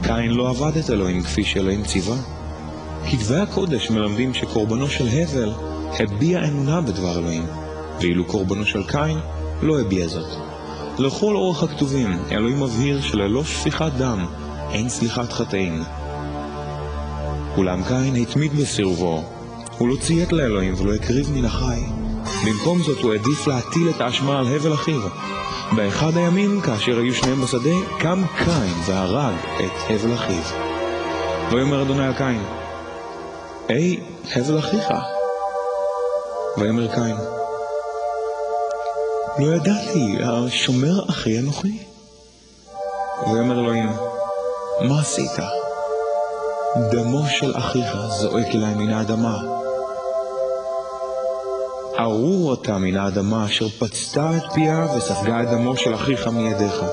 קין לא עבד את אלוהים כפי שאלוהים ציווה. כתבי הקודש מלמדים שקורבנו של הבל הביע אמונה בדבר אלוהים, ואילו קורבנו של קין לא הביע זאת. לכל אורך הכתובים אלוהים מבהיר שללא שפיכת דם אין סליחת חטאים. אולם קין התמיד בסירובו, הוא לא ציית לאלוהים ולא הקריב מן החי. במקום זאת הוא העדיף להטיל את האשמה על הבל אחיו. באחד הימים, כאשר היו שניהם בשדה, קם קין והרג את הבל אחיו. ויאמר אדוני על קין, היי, הבל אחיך. ויאמר קין, לא ידעתי, השומר אחי אנוכי. ויאמר אלוהים, מה עשית? דמו של אחיך זועק אלי מן האדמה. ארור אתה מן האדמה אשר פצתה את פיה וספגה את דמו של אחיך מידיך.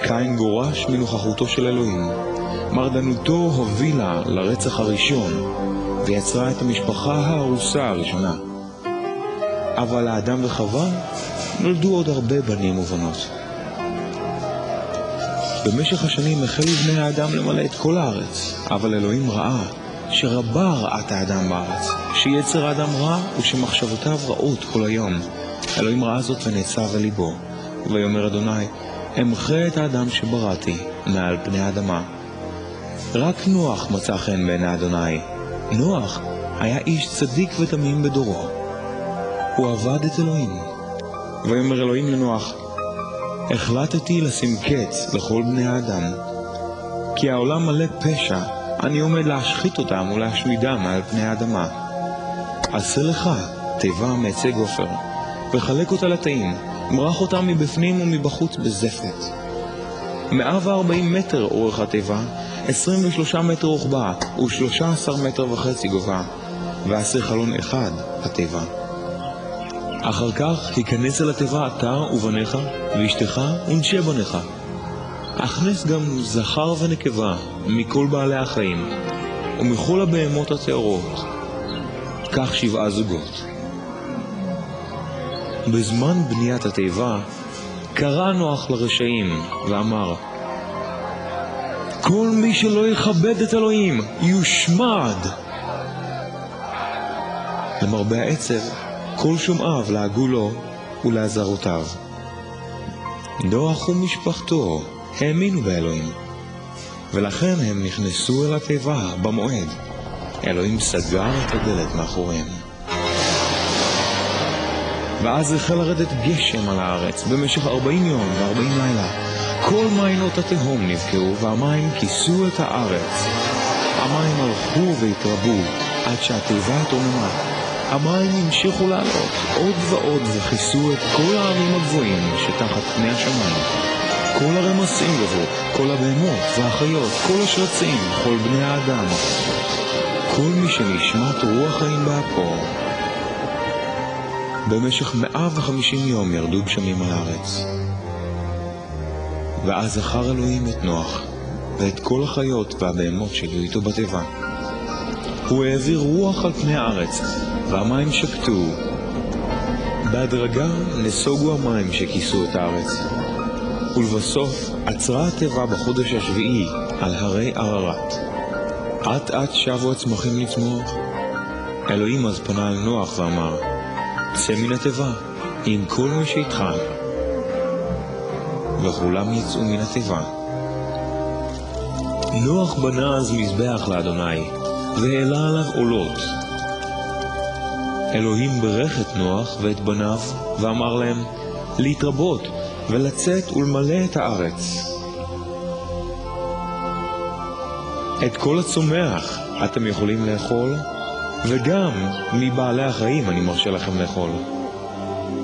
קין גורש מנוכחותו של אלוהים. מרדנותו הובילה לרצח הראשון ויצרה את המשפחה ההרוסה הראשונה. אבל לאדם וחווה נולדו עוד הרבה בנים ובנות. במשך השנים החלו בני האדם למלא את כל הארץ, אבל אלוהים ראה שרבה רעת האדם בארץ, שיצר האדם רע ושמחשבותיו רעות כל היום. אלוהים ראה זאת ונעצב אל ליבו, ויאמר אדוני, אמחה את האדם שבראתי מעל פני האדמה. רק נוח מצא חן בעיני אדוני. נוח היה איש צדיק ותמים בדורו. הוא עבד את אלוהים. ויאמר אלוהים לנוח, החלטתי לשים קץ לכל בני האדם, כי העולם מלא פשע, אני עומד להשחית אותם ולהשמידם מעל פני האדמה. עשה לך תיבה מעצי גופר, וחלק אותה לתאים, מרח אותם מבפנים ומבחוץ בזפת. 140 מטר אורך התיבה, 23 מטר רוחבה ו13.5 מטר גובה, ועשה חלון אחד לתיבה. אחר כך היכנס אל התיבה אתה ובניך ואשתך ונשי בניך. הכנס גם זכר ונקבה מכל בעלי החיים ומכל הבהמות הטהורות. כך 7 זוגות. בזמן בניית התיבה קרא נוח לרשעים ואמר, כל מי שלא יכבד את אלוהים יושמד. למרבה העצב כל שומעיו לעגו לו ולעזרותיו. נוח ומשפחתו האמינו באלוהים, ולכן הם נכנסו אל התיבה במועד. אלוהים סגר את הדלת מאחוריהם. ואז החל לרדת גשם על הארץ במשך 40 יום ו40 לילה. כל מעיינות התהום נבקעו והמים כיסו את הארץ. המים הלכו והתרבו עד שהתיבה התרוממה. המים המשיכו לעלות עוד ועוד וכיסו את כל הערים הגבוהים שתחת פני השמיים. כל הרמסים גבו, כל הבהמות והחיות, כל השרצים, כל בני האדם, כל מי שנשמת רוח חיים באפו. במשך 150 יום ירדו גשמים על הארץ. ואז זכר אלוהים את נוח ואת כל החיות והבהמות שהיו איתו בתיבה. הוא העביר רוח על פני הארץ והמים שקטו. בהדרגה נסוגו המים שכיסו את הארץ, ולבסוף עצרה התיבה בחודש השביעי על הרי עררת. עט שבו הצמחים לצמוח. אלוהים אז פנה אל נוח ואמר, צא מן התיבה עם כל מי שאיתך. וכולם יצאו מן התיבה. נוח בנה אז מזבח לאדוני והעלה עליו עולות. אלוהים ברך את נוח ואת בניו ואמר להם להתרבות ולצאת ולמלא את הארץ. את כל הצומח אתם יכולים לאכול, וגם מבעלי החיים אני מרשה לכם לאכול.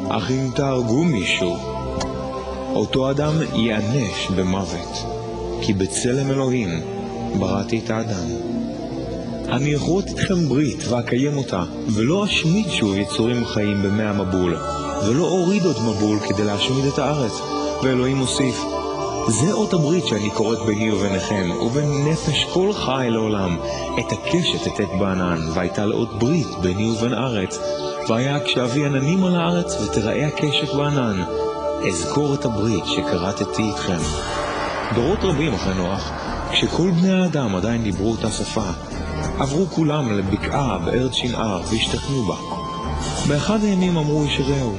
אך אם תהרגו מישהו, אותו אדם ייענש במוות, כי בצלם אלוהים בראתי את האדם. אני אכרות איתכם ברית ואקיים אותה, ולא אשמיד שוב יצורים חיים במאה מבול, ולא אוריד עוד מבול כדי להשמיד את הארץ. ואלוהים מוסיף, זה אות הברית שאני קוראת ביני וביניכם, ובין נפש כל חי לעולם. את הקשת אתת בענן, והייתה לאות ברית ביני ובין ארץ. והיה כשאביא עננים על הארץ, ותראה הקשת בענן. אזכור את הברית שקראתי איתכם. דורות רבים אחרי נוח, כשכל בני האדם עדיין דיברו אותה שפה, עברו כולם לבקעה בארץ שנער והשתכנו בה. באחד הימים אמרו איש רעהו,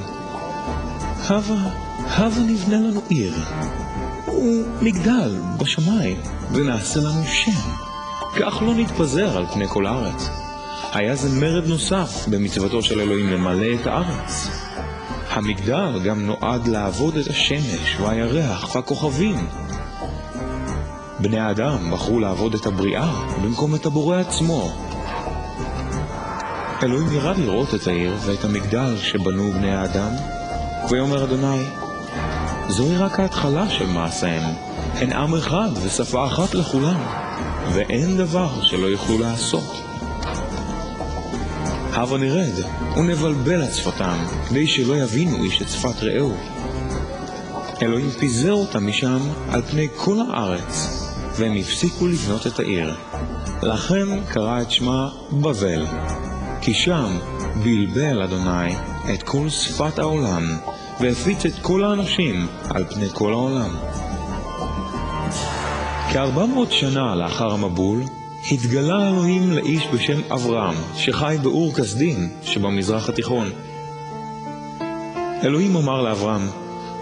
הבה נבנה לנו עיר, ומגדל בשמיים, ונעשה לנו שם. כך לא נתפזר על פני כל הארץ. היה זה מרד נוסף במצוותו של אלוהים למלא את הארץ. המגדל גם נועד לעבוד את השמש והירח והכוכבים. בני האדם בחרו לעבוד את הבריאה במקום את הבורא עצמו. אלוהים ירד לראות את העיר ואת המגדל שבנו בני האדם, ויאמר אדוני, זוהי רק ההתחלה של מעשיהם. הן עם אחד ושפה אחת לכולם, ואין דבר שלא יוכלו לעשות. הבה נרד ונבלבל את שפתם, כדי שלא יבינו איש את שפת רעהו. אלוהים פיזר אותם משם על פני כל הארץ, והם הפסיקו לבנות את העיר. לכן קרא את שמה בבל, כי שם בלבל אדוני את כל שפת העולם, והפיץ את כל האנשים על פני כל העולם. כ-400 שנה לאחר המבול, התגלה אלוהים לאיש בשם אברהם, שחי באור כסדים שבמזרח התיכון. אלוהים אמר לאברהם,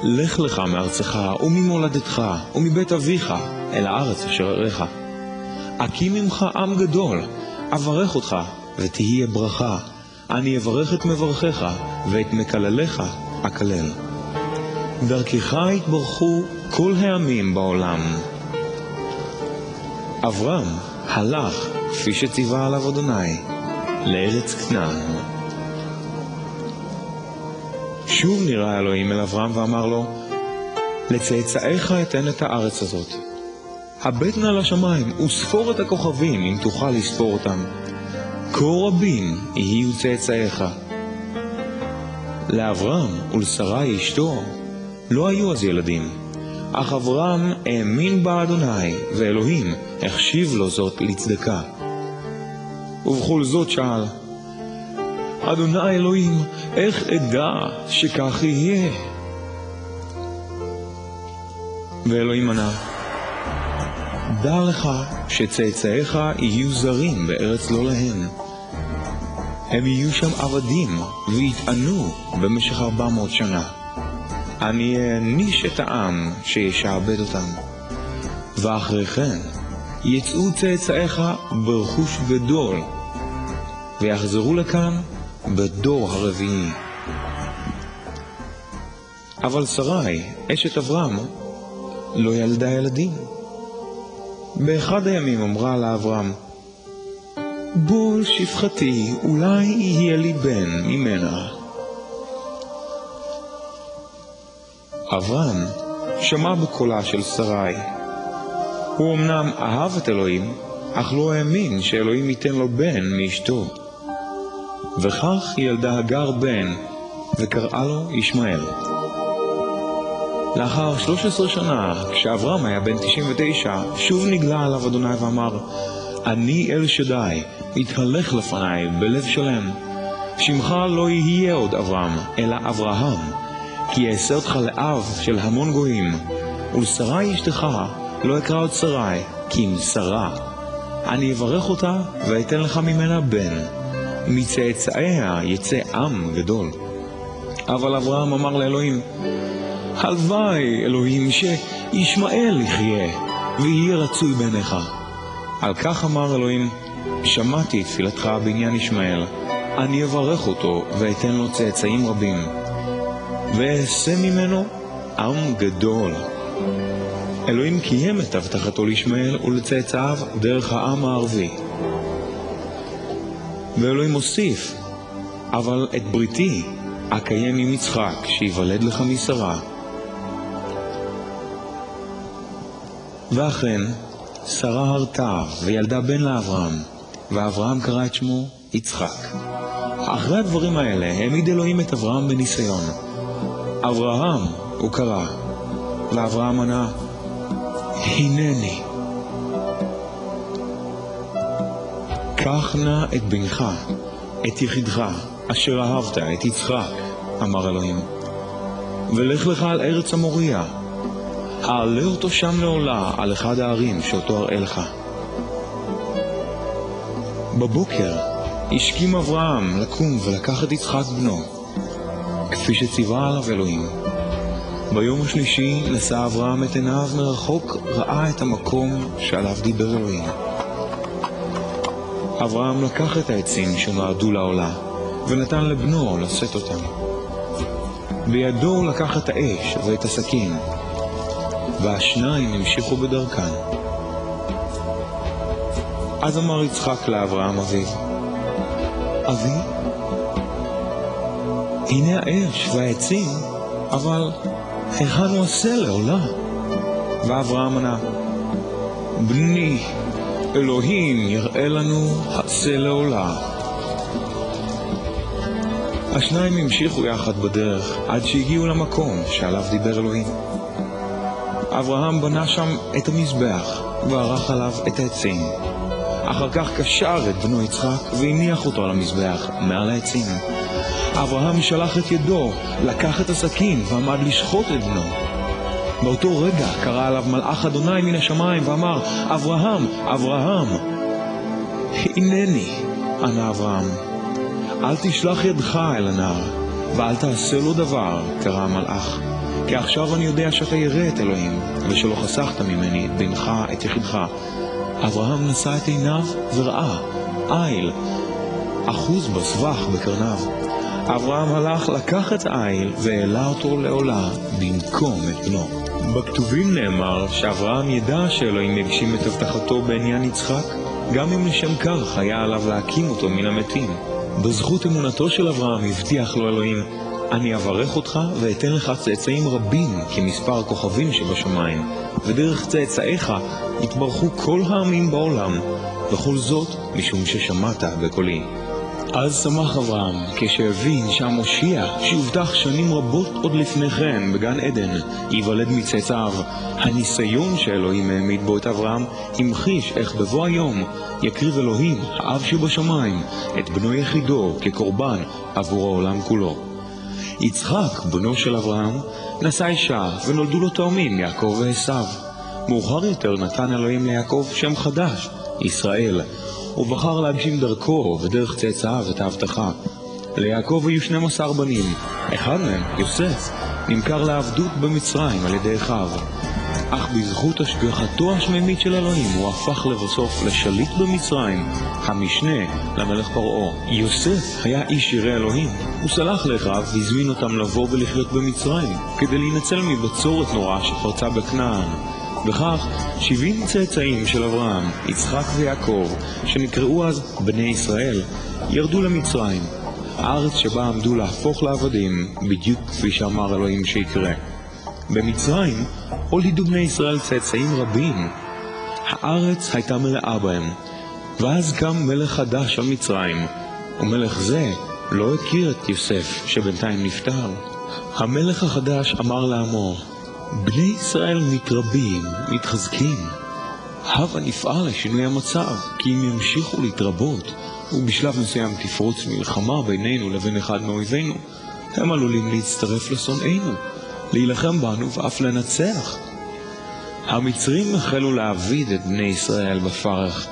לך לך מארצך וממולדתך ומבית אביך אל הארץ אשר אראך. אקים ממך עם גדול, אברך אותך ותהיה ברכה. אני אברך את מברכך ואת מקלליך אקלל. דרכך יתברכו כל העמים בעולם. אברהם הלך כפי שציווה עליו אדוני לארץ כנען. שוב נראה אלוהים אל אברהם ואמר לו, לצאצאיך אתן את הארץ הזאת. הבט נא לשמיים וספור את הכוכבים אם תוכל לספור אותם. כה רבים יהיו צאצאיך. לאברהם ולשרי אשתו לא היו אז ילדים, אך אברהם האמין בה אדוני, ואלוהים החשיב לו זאת לצדקה. ובכל זאת שאל, אדוני אלוהים, איך אדע שכך יהיה? ואלוהים ענה, דע לך שצאצאיך יהיו זרים בארץ לא להם. הם יהיו שם עבדים ויתענו במשך 400 שנה. אני אעניש את העם שישעבד אותם. ואחרי כן יצאו צאצאיך ברכוש גדול, ויחזרו לכאן בדור הרביעי. אבל שרי, אשת אברהם, לא ילדה ילדים. באחד הימים אמרה לאברהם, בוא שפחתי, אולי יהיה לי בן ממנה. אברהם שמע בקולה של שרי. הוא אמנם אהב את אלוהים, אך לא האמין שאלוהים ייתן לו בן מאשתו. וכך ילדה הגר בן, וקראה לו ישמעאל. לאחר 13 שנה, כשאברהם היה בן 99, שוב נגלה עליו אדוני ואמר, אני אל שדי, התהלך לפניי בלב שלם. שמך לא יהיה עוד אברהם, אלא אברהם, כי אעשה אותך לאב של המון גויים, ולשרי אשתך לא אקרא עוד שרי, כי אם שרה. אני אברך אותה ואתן לך ממנה בן, מצאצאיה יצא עם גדול. אבל אברהם אמר לאלוהים, הלוואי אלוהים שישמעאל יחיה ויהיה רצוי בעיניך. על כך אמר אלוהים, שמעתי את תפילתך בעניין ישמעאל, אני אברך אותו ואתן לו צאצאים רבים, ואעשה ממנו עם גדול. אלוהים קיים את הבטחתו לישמעאל ולצאצאיו דרך העם הערבי. ואלוהים מוסיף, אבל את בריתי אקיים עם יצחק שיוולד לך משרה. ואכן שרה הרתה וילדה בן לאברהם, ואברהם קרא את שמו יצחק. אחרי הדברים האלה העמיד אלוהים את אברהם בניסיון. אברהם הוא קרא, ואברהם ענה, הנני. קח נא את בנך, את יחידך, אשר אהבת, את יצחק, אמר אלוהים. ולך לך על ארץ המוריה. העלה אותו שם לעולה על אחד הערים שאותו אראה לך. בבוקר השכים אברהם לקום ולקח את יצחק בנו, כפי שציווה עליו אלוהים. ביום השלישי נשא אברהם את עיניו מרחוק, ראה את המקום שעליו דיבר אלוהים. אברהם לקח את העצים שנועדו לעולה, ונתן לבנו לשאת אותם. בידו לקח את האש ואת הסכין, והשניים המשיכו בדרכם. אז אמר יצחק לאברהם אביו, אבי, הנה האש והעצים, אבל היכן הוא עשה לעולה? ואברהם ענה, בני, אלוהים יראה לנו עשה לעולה. השניים המשיכו יחד בדרך עד שהגיעו למקום שעליו דיבר אלוהים. אברהם בנה שם את המזבח וערך עליו את העצים. אחר כך קשר את בנו יצחק והניח אותו על המזבח מעל העצים. אברהם שלח את ידו, לקח את הסכין ועמד לשחוט את בנו. באותו רגע קרא עליו מלאך אדוני מן השמיים ואמר, אברהם, אברהם. הנני, ענה אברהם. אל תשלח ידך אל הנער, ואל תעשה לו דבר, קרא המלאך. כי עכשיו אני יודע שאתה ירא את אלוהים, ושלא חסכת ממני את בנך, את יחידך. אברהם נשא את עיניו וראה, איל, אחוז בסבך בקרניו. אברהם הלך, לקח את האיל והעלה אותו לעולה במקום את בנו. בכתובים נאמר שאברהם ידע שאלוהים יגשים את הבטחתו בעניין יצחק, גם אם לשם כך היה עליו להקים אותו מן המתים. בזכות אמונתו של אברהם הבטיח לו אלוהים, אני אברך אותך ואתן לך צאצאים רבים כמספר הכוכבים שבשמיים, ודרך צאצאיך יתברכו כל העמים בעולם, וכל זאת משום ששמעת בקולי. אז שמח אברהם כשהבין שהמושיע שהובטח שנים רבות עוד לפני כן בגן עדן ייוולד מצאצאיו. הניסיון שאלוהים העמיד בו את אברהם המחיש איך בבוא היום יקריב אלוהים, האב שבשמיים, את בנו יחידו כקורבן עבור העולם כולו. יצחק, בנו של אברהם, נשא אישה ונולדו לו תאומים, יעקב ועשיו. מאוחר יותר נתן אלוהים ליעקב שם חדש, ישראל, ובחר להגשים דרכו ודרך צאצאיו את ההבטחה. ליעקב היו 12 בנים, אחד מהם, יוסף, נמכר לעבדות במצרים על ידי אחיו. אך בזכות השגחתו השמימית של אלוהים הוא הפך לבסוף לשליט במצרים, המשנה למלך פרעה. יוסף היה איש ירא אלוהים. הוא סלח לאחיו והזמין אותם לבוא ולחיות במצרים כדי להינצל מבצורת נורא שפרצה בכנען. בכך 70 צאצאים של אברהם, יצחק ויעקב, שנקראו אז בני ישראל, ירדו למצרים, הארץ שבה עמדו להפוך לעבדים, בדיוק כפי שאמר אלוהים שיקרה. במצרים הולידו בני ישראל צאצאים רבים. הארץ הייתה מלאה בהם. ואז קם מלך חדש על מצרים, ומלך זה לא הכיר את יוסף שבינתיים נפטר. המלך החדש אמר לעמו, בני ישראל מתרבים, מתחזקים. הבה נפעל לשינוי המצב, כי אם ימשיכו להתרבות, ובשלב מסוים תפרוץ מלחמה בינינו לבין אחד מאויבינו, הם עלולים להצטרף לשונאינו, להילחם בנו ואף לנצח. המצרים החלו להעביד את בני ישראל בפרך,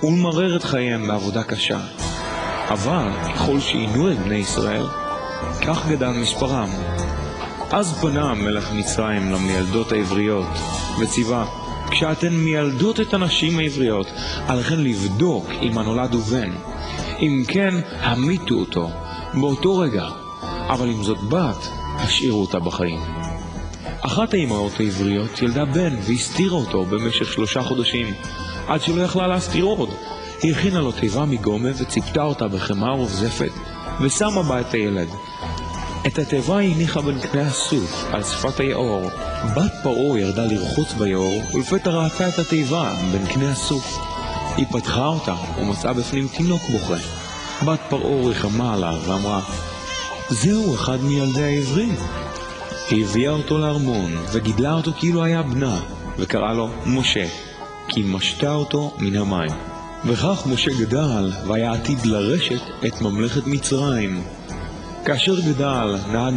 ולמרר את חייהם בעבודה קשה. אבל ככל שעינו את בני ישראל, כך גדל מספרם. אז פנה מלך מצרים למיילדות העבריות, וציווה, כשאתן מיילדות את הנשים העבריות, עליכן לבדוק אם הנולד הוא בן. אם כן, המיתו אותו באותו רגע, אבל אם זאת בת, השאירו אותה בחיים. אחת האימהות העבריות ילדה בן והסתירה אותו במשך 3 חודשים, עד שלא יכלה להסתיר עוד. היא הכינה לו תיבה מגומה וציפתה אותה בחמאה ובזפת, ושמה בה את הילד. את התיבה היא הניחה בין קני הסוף על שפת היעור. בת פרעה ירדה לרחוץ ביעור, ולפתע ראתה את התיבה בין קני הסוף. היא פתחה אותה ומצאה בפנים תינוק בוכה. בת פרעה ריחמה עליו ואמרה, זהו אחד מילדי העברים. היא הביאה אותו לארמון וגידלה אותו כאילו היה בנה, וקראה לו משה, כי משתה אותו מן המים. וכך משה גדל והיה עתיד לרשת את ממלכת מצרים. כאשר גדל נהג